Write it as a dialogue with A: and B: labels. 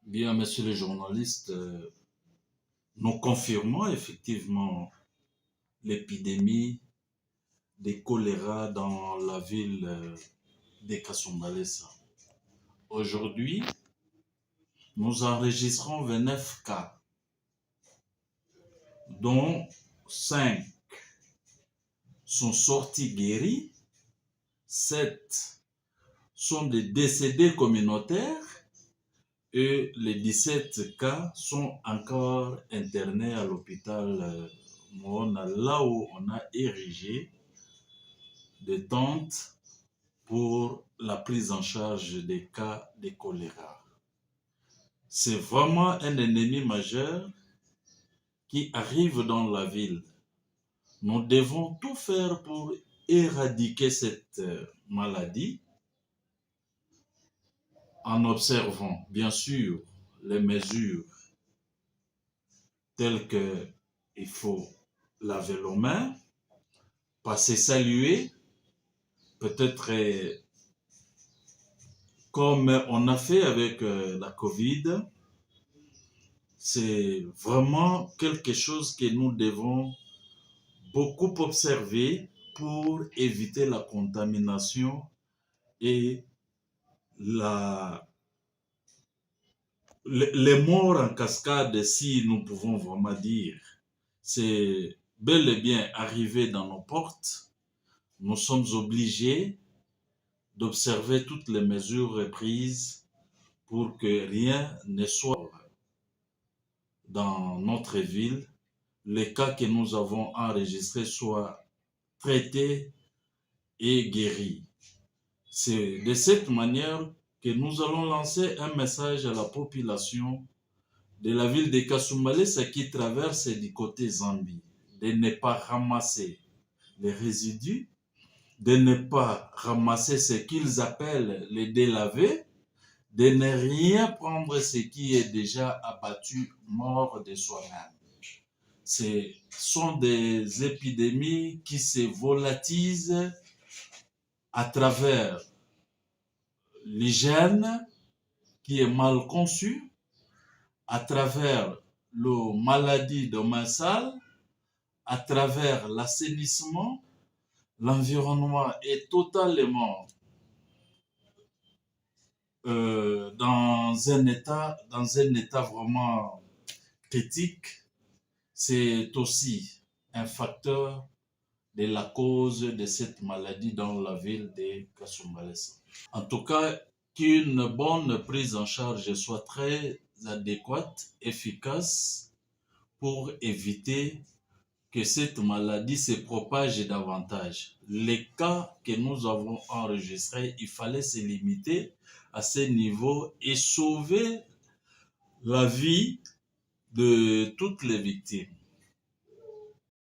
A: Bien, messieurs les journalistes, nous confirmons effectivement l'épidémie de choléra dans la ville de Kasumbalesa. Aujourd'hui, nous enregistrons 29 cas, dont 5 sont sortis guéris, 7 sont des décédés communautaires et les 17 cas sont encore internés à l'hôpital Moona, là où on a érigé des tentes pour la prise en charge des cas de choléra. C'est vraiment un ennemi majeur qui arrive dans la ville. Nous devons tout faire pour éradiquer cette maladie en observant, bien sûr, les mesures telles que il faut laver les mains, passer saluer, peut-être comme on a fait avec la Covid. C'est vraiment quelque chose que nous devons beaucoup observer pour éviter la contamination et les morts en cascade, si nous pouvons vraiment dire. C'est bel et bien arrivé dans nos portes. Nous sommes obligés d'observer toutes les mesures prises pour que rien ne soit dans notre ville. Les cas que nous avons enregistrés soient traités et guéris. C'est de cette manière que nous allons lancer un message à la population de la ville de Kasumbalesa qui traverse du côté Zambie, de ne pas ramasser les résidus, de ne pas ramasser ce qu'ils appellent les délavés, de ne rien prendre ce qui est déjà abattu, mort de soi-même. Ce sont des épidémies qui se volatilisent à travers l'hygiène qui est mal conçue, à travers la maladie de main sale, à travers l'assainissement. L'environnement est totalement dans un état vraiment critique. C'est aussi un facteur de la cause de cette maladie dans la ville de Kasumbalesa. En tout cas, qu'une bonne prise en charge soit très adéquate, efficace pour éviter que cette maladie se propage davantage. Les cas que nous avons enregistrés, il fallait se limiter à ce niveau et sauver la vie de toutes les victimes.